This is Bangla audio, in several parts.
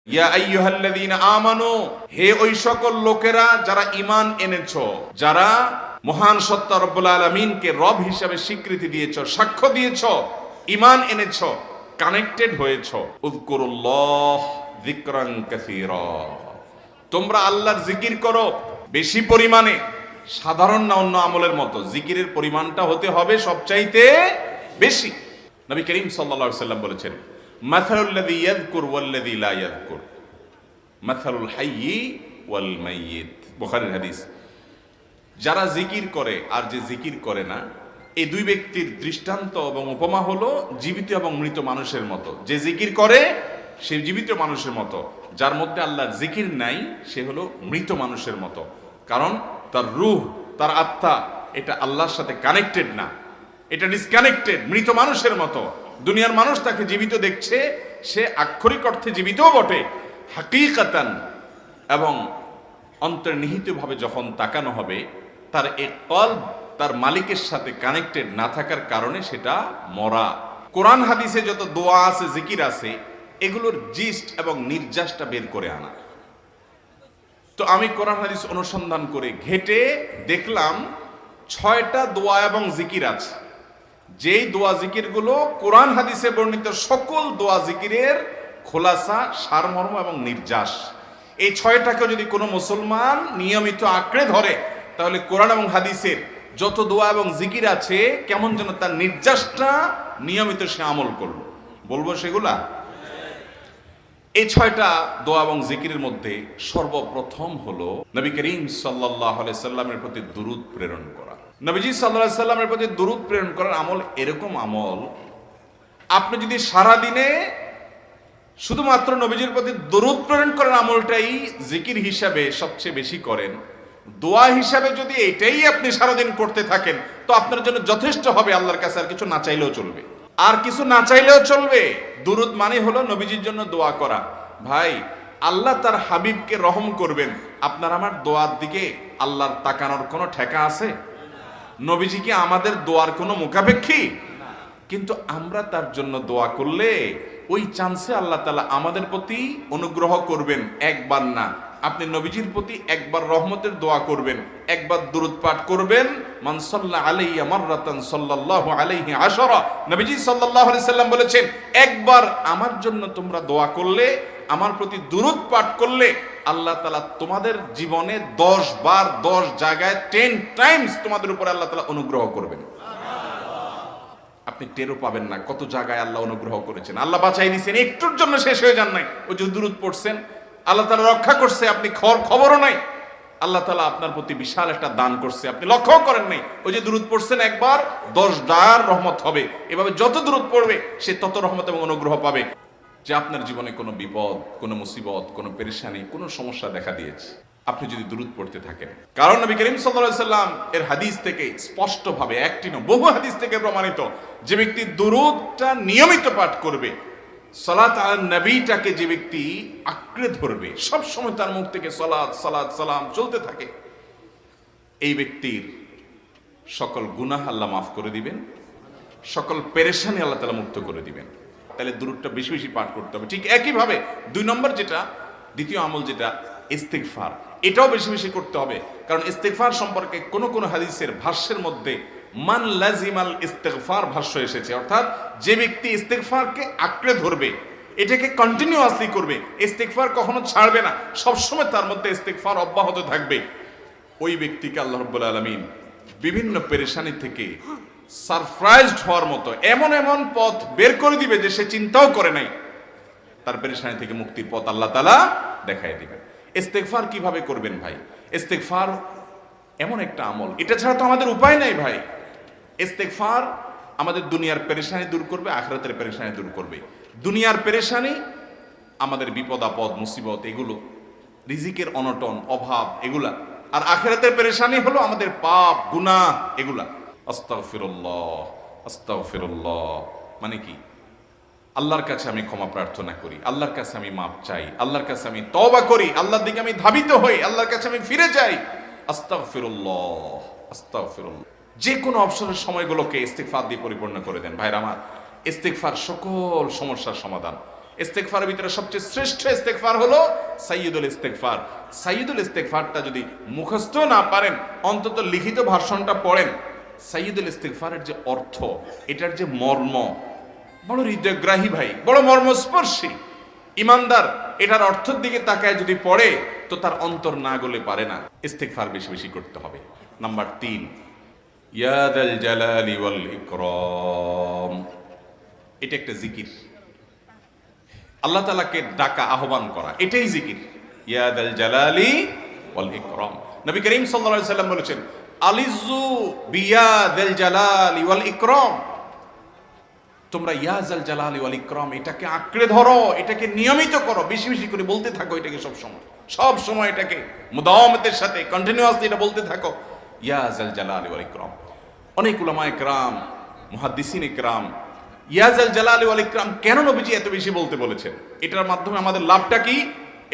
ইয়া আইয়ুহাল্লাযীনা আমানু, হে ওই সকল লোকেরা যারা ঈমান এনেছো, যারা মহান সত্তা রব্বুল আলামিনকে রব হিসাবে স্বীকৃতি দিয়েছো, সাক্ষ্য দিয়েছো, ঈমান এনেছো, কানেক্টেড হয়েছো। উযকুরুল্লাহ যিকরান কাসীরা, তোমরা আল্লাহর জিকির করো বেশি পরিমাণে। সাধারণ না অন্য আমলের মতো, জিকিরের পরিমাণটা হতে হবে সবচাইতে বেশি। নবী করিম সাল্লাল্লাহু আলাইহি সাল্লাম বলেছেন, মাসালুল লাযী ইয়াযকুর ওয়াল্লাযী লা ইয়াযকুর মাসালুল হাইয়্যি ওয়াল মাইয়িত। বুখারীর হাদিস। যারা জিকির করে আর যে জিকির করে না, এই দুই ব্যক্তির দৃষ্টান্ত এবং উপমা হলো জীবিত এবং মৃত মানুষের মতো। যে জিকির করে সে জীবিত মানুষের মতো, যার মধ্যে আল্লাহর জিকির নাই সে হলো মৃত মানুষের মতো। কারণ তার রূহ, তার আত্মা এটা আল্লাহর সাথে কানেক্টেড না, এটা ডিসকানেক্টেড, মৃত মানুষের মতো। দুনিয়ার মানুষ তাকে জীবিত দেখছে, সে আক্ষরিক অর্থে জীবিতও বটে, হাকিকাতান এবং অন্তর্নিহিতভাবে যখন তাকানো হবে, তার এই কলব তার মালিকের সাথে কানেক্টেড না থাকার কারণে সেটা মরা। কোরআন হাদিসে যত দোয়া আছে, জিকির আছে, এগুলোর জিস্ট এবং নির্যাসটা বের করে আনা। তো আমি কোরআন হাদিস অনুসন্ধান করে ঘেটে দেখলাম 6টা দোয়া এবং জিকির আছে, যেই দোয়া জিকিরগুলো কোরআন হাদিসে বর্ণিত সকল দোয়া জিকিরের খোলাসা, সারমর্ম এবং নির্যাস। এই 6টাকে যদি কোনো মুসলমান নিয়মিত আঁকড়ে ধরে, তাহলে কোরআন এবং হাদিসের যত দোয়া এবং জিকির আছে কেমন যেন তার নির্যাসটা নিয়মিত সে আমল করলো। বলবো সেগুলা। এই 6টা দোয়া এবং জিকিরের মধ্যে সর্বপ্রথম হলো নবী করিম সাল্লাল্লাহু আলাইহি সাল্লামের প্রতি দুরূদ প্রেরণ করা। নবীজি সাল্লাল্লাহু আলাইহি সাল্লামের প্রতি দুরূদ প্রেরণ করার আমল এরকম আমল, আপনি যদি সারা দিনে শুধুমাত্র নবীজির প্রতি দুরূদ প্রেরণ করার আমলটাই জিকির হিসাবে সবচেয়ে বেশি করেন, দোয়া হিসাবে যদি এটাই আপনি সারাদিন করতে থাকেন, তো আপনার জন্য যথেষ্ট হবে। আল্লাহর কাছে আর কিছু না চাইলেও চলবে, আর কিছু না চাইলেও চলবে। দুরূদ মানে হলো নবীজির জন্য দোয়া করা। ভাই, আল্লাহ তার হাবিবকে রহম করবেন, আপনার আমার দোয়ার দিকে আল্লাহর তাকানোর কোনো ঠেকা আছে? নবীজি কি আমাদের দোয়ার কোনো মুখাপেক্ষী? কিন্তু আমরা তার জন্য দোয়া করলে ওই চান্সে আল্লাহ তাআলা আমাদের প্রতি অনুগ্রহ করবেন। একবার না, আপনি নবীজির প্রতি একবার রহমতের দোয়া করবেন, একবার দুরূদ পাঠ করবেন। মান সাল্লা আলাইয়া মাররাতান সাল্লাল্লাহু আলাইহি আশারা। নবীজি সাল্লাল্লাহু আলাইহি সাল্লাম বলেছেন, একবার আমার জন্য তোমরা দোয়া করলে, আমার প্রতি দুরূদ পাঠ করলে, আল্লাহ তাআলা তোমাদের জীবনে 10 বার 10 জায়গায় 10 টাইমস তোমাদের উপরে আল্লাহ তাআলা অনুগ্রহ করবেন। আপনি টেরও পাবেন না কত জায়গায় আল্লাহ অনুগ্রহ করেছেন। আল্লাহ বাঁচাই দিয়েছেন, একটুর জন্য শেষ হয়ে যান নাই। ওই যে দুরূদ পড়ছেন, আল্লাহ তাআলা রক্ষা করছে, আপনি খবরও নাই। আল্লাহ তাআলা আপনার প্রতি বিশাল একটা দান করছে, আপনি লক্ষ্যও করেন নাই। ওই যে দুরূদ পড়ছেন একবার, 10 বার রহমত হবে। এভাবে যত দুরূদ পড়বে সে তত রহমত এবং অনুগ্রহ পাবে। যে আপনার জীবনে কোনো বিপদ, কোনো মুসিবত, কোনো পেরেশানি, কোনো সমস্যা দেখা দিয়েছে, আপনি যদি দুরূদ পড়তে থাকেন। কারণ নবী করিম সাল্লাল্লাহু আলাইহি সাল্লাম এর হাদিস থেকে স্পষ্টভাবে, একটি নয় বহু হাদিস থেকে প্রমাণিত, যে ব্যক্তি দুরূদটা নিয়মিত পাঠ করবে, সালাত আলা নবীটাকে যে ব্যক্তি আঁকড়ে ধরবে, সব সময় তার মুখ থেকে সালাত সালাত সালাম চলতে থাকে, এই ব্যক্তির সকল গুনাহ আল্লাহ মাফ করে দিবেন, সকল পেরেশানি আল্লাহ তাআলা মুক্ত করে দিবেন। তাহলে দুরূদটা বেশি বেশি পাঠ করতে হবে। ঠিক একইভাবে 2 নম্বর যেটা, দ্বিতীয় আমল যেটা, ইস্তিগফার, এটাও বেশি বেশি করতে হবে। কারণ ইস্তিগফার সম্পর্কে কোন কোন হাদিসের ভাষ্যের মধ্যে মান লাজিমাল ইস্তিগফার ভাষ্য এসেছে, অর্থাৎ যে ব্যক্তি ইস্তিগফারকে আঁকড়ে ধরবে, এটাকে কন্টিনিউয়াসলি করবে, ইস্তিগফার কখনো ছাড়বে না, সবসময় তার মধ্যে ইস্তিগফার অব্যাহত থাকবে, ওই ব্যক্তিকে আল্লাহ রাব্বুল আলামিন বিভিন্ন পেরেশানি থেকে সারপ্রাইজড হওয়ার মতো এমন এমন পথ বের করে দিবে যে সে চিন্তাও করে নাই। তার পেরেশানি থেকে মুক্তির পথ আল্লাহ তাআলা দেখাই দিবেন। ইস্তিগফার কিভাবে করবেন ভাই? ইস্তিগফার এমন একটা আমল, এটা ছাড়া তো আমাদের উপায় নাই ভাই। ইস্তিগফার আমাদের দুনিয়ার পেরেশানি দূর করবে, আখিরাতের পেরেশানি দূর করবে। দুনিয়ার পেরেশানি আমাদের বিপদ আপদ মুসিবত, এগুলো রিজিকের অনটন অভাব এগুলা, আর আখিরাতের পেরেশানি হলো আমাদের পাপ গুনাহ এগুলা। আস্তাগফিরুল্লাহ আস্তাগফিরুল্লাহ মানে কি? আল্লাহর কাছে আমি ক্ষমা প্রার্থনা করি, আল্লাহর কাছে আমি মাপ চাই, আল্লাহর কাছে আমি তওবা করি, আল্লাহর দিকে আমি ধাবিত হই, আল্লাহর কাছে আমি ফিরে যাই। আস্তাগফিরুল্লাহ আস্তাগফিরুল্লাহ। যে কোনো অবসরের সময়গুলোকে ইস্তিগফার দিয়ে পরিপূর্ণ করে দেন ভাইরা আমার। ইস্তিগফার সকল সমস্যার সমাধান। ইস্তেগফারের ভিতরে সবচেয়ে শ্রেষ্ঠ ইস্তেগফার হলো সাইয়্যিদুল ইস্তেগফার। সাইয়্যিদুল ইস্তেগফারটা যদি মুখস্থ না পারেন, অন্তত লিখিত ভার্সনটা পড়েন। সাইয়্যিদুল ইস্তেগফারের যে অর্থ, এটার যে মর্ম, বড় হৃদয়গ্রাহী ভাই, বড় মর্মস্পর্শী। ইমানদার এটার অর্থের দিকে তাকায় যদি পড়ে, তো তার অন্তর না গলে পারে না। ইস্তেগফার বেশি বেশি করতে হবে। নাম্বার 3, ইয়া যাল জালালি ওয়াল ইকরাম। এটা একটা জিকির, আল্লাহ তাআলাকে ডাকা, আহ্বান করা, এটাই জিকির। ইয়া যাল জালালি ওয়াল ইকরাম। নবী করিম সাল্লাল্লাহু আলাইহি সাল্লাম বলেছেন, আলিজু বিয়া যাল জালালি ওয়াল ইকরাম। তোমরা ইয়া যাল জালালি ওয়াল ইকরাম এটাকে আঁকড়ে ধরো, এটাকে নিয়মিত করো, বেশি বেশি করে বলতে থাকো এটাকে সব সময় এটাকে মুদাওয়ামাতের সাথে কন্টিনিউয়াসলি এটা বলতে থাকো, ইয়া যাল জালালি ওয়াল ইকরাম। অনেক উলামায়ে কেরাম, মুহাদ্দিসিনে কেরাম ইয়া যাল জালালি ওয়াল ইকরাম কেন নবীজি এত বেশি বলতে বলেছেন, এটার মাধ্যমে আমাদের লাভটা কি,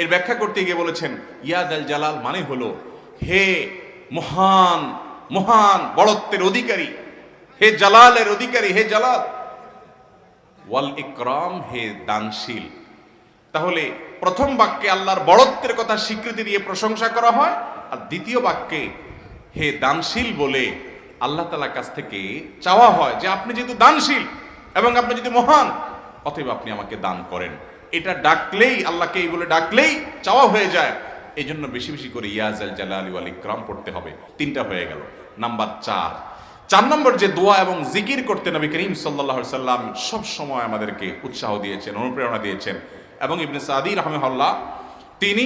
এর ব্যাখ্যা করতে গিয়ে বলেছেন, ইয়া যাল জালাল মানে হলো হে মহান মহান বড়ত্বের অধিকারী, হে জালালের অধিকারী, হে জালাল। ওয়াল ইকরাম, হে দানশীল। তাহলে প্রথম বাক্যে আল্লাহর বড়ত্বের কথা স্বীকৃতি দিয়ে প্রশংসা করা হয়, আর দ্বিতীয় বাক্যে হে দানশীল বলে আল্লাহ তাআলার কাছ থেকে চাওয়া হয় যে আপনি যেহেতু দানশীল এবং আপনি যদি মহান, অতএব আপনি আমাকে দান করেন। এটা ডাকলেই, আল্লাহকে এই বলে ডাকলেই চাওয়া হয়ে যায়। এই জন্য বেশি বেশি করে ইয়া যাল জালালি ওয়াল ইকরাম পড়তে হবে। 3টা হয়ে গেল। নাম্বার 4 নম্বর যে দোয়া এবং জিকির করতে নবী করিম সাল্লাল্লাহু আলাইহি সাল্লাম সব সময় আমাদেরকে উৎসাহ দিয়েছেন, অনুপ্রেরণা দিয়েছেন। এবং ইবনে সাদি রাহিমাহুল্লাহ তিনি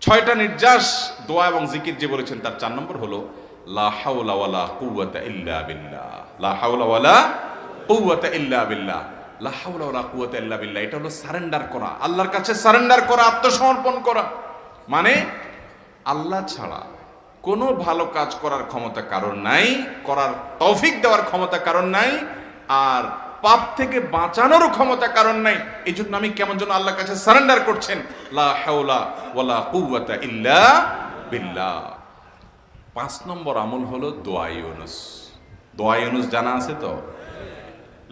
6টা নির্যাস দোয়া এবং জিকির যে বলেছেন, তার 4 নম্বর হলো লা হাওলা ওয়ালা কুওয়াতা ইল্লা বিল্লাহ। লা হাওলা ওয়ালা কুওয়াতা ইল্লা বিল্লাহ। লা হাওলা ওয়ালা কুওয়াতা ইল্লা বিল্লাহ, এটা হলো সারেন্ডার করা, আল্লাহর কাছে সারেন্ডার করা, আত্মসমর্পণ করা। মানে আল্লাহ ছাড়া কোনো ভালো কাজ করার ক্ষমতা কারণ নাই, করার তৌফিক দেওয়ার ক্ষমতা কারণ নাই, আর পাপ থেকে বাঁচানোরও ক্ষমতা কারণ নাই। এই জন্য আমি কেমন যেন আল্লাহর কাছে সারেন্ডার করছেন, লা হাওলা ওয়ালা কুওয়াতা ইল্লা বিল্লাহ। 5 নম্বর আমল হলো দোয়া ইউনুস। দোয়া ইউনুস জানা আছে তো?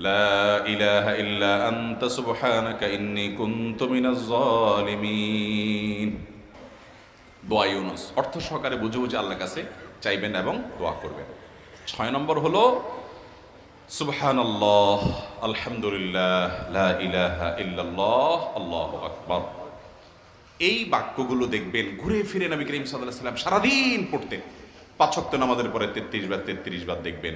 লা ইলাহা ইল্লা আনতা সুবহানাকা ইন্নী কুনতু মিনাজ জালিমিন। দোয়া ইউনুস অর্থ সহকারে বুঝে বুঝে আল্লাহর কাছে চাইবেন এবং দোয়া করবেন। 6 নম্বর হলো সুবহানাল্লাহ, আলহামদুলিল্লাহ, লা ইলাহা ইল্লাল্লাহ, আল্লাহু আকবার। এই বাক্যগুলো দেখবেন ঘুরে ফিরে নবী করিম সাল্লাল্লাহু আলাইহি ওয়াসাল্লাম সারাদিন পড়তেন। 5 ওয়াক্ত নামাজের পরে 33 বার দেখবেন।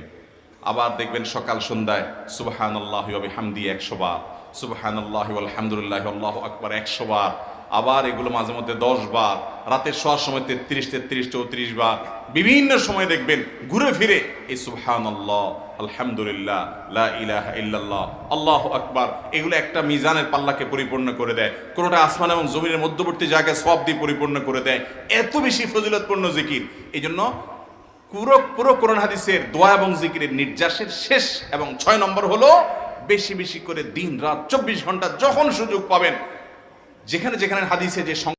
আবার দেখবেন সকাল সন্ধ্যায় সুবহানাল্লাহি ওয়া বিহামদিহি 100 বার, সুবহানাল্লাহি ওয়াল হামদুলিল্লাহি আল্লাহু আকবার 100 বার। আবার এগুলো মাঝে মধ্যে 10 বার, রাতের শোয়ার সময় 33, 34 বার। বিভিন্ন সময় দেখবেন ঘুরে ফিরে এই সুবহানাল্লাহ, আলহামদুলিল্লাহ, লা ইলাহা ইল্লাল্লাহ, আল্লাহু আকবার, এগুলো একটা মিজানের পাল্লাকে পরিপূর্ণ করে দেয়। কোনোটা আসমান এবং জমিনের মধ্যবর্তী জায়গায় সওয়াব দিয়ে পরিপূর্ণ করে দেয়। এত বেশি ফজিলতপূর্ণ জিকির। এই জন্য পুরো কোরআন হাদিসের দোয়া এবং জিকিরের নির্যাসের শেষ এবং 6 নম্বর হলো বেশি বেশি করে দিন রাত 24 ঘন্টা যখন সুযোগ পাবেন, যেখানে যেখানে হাদিসে যে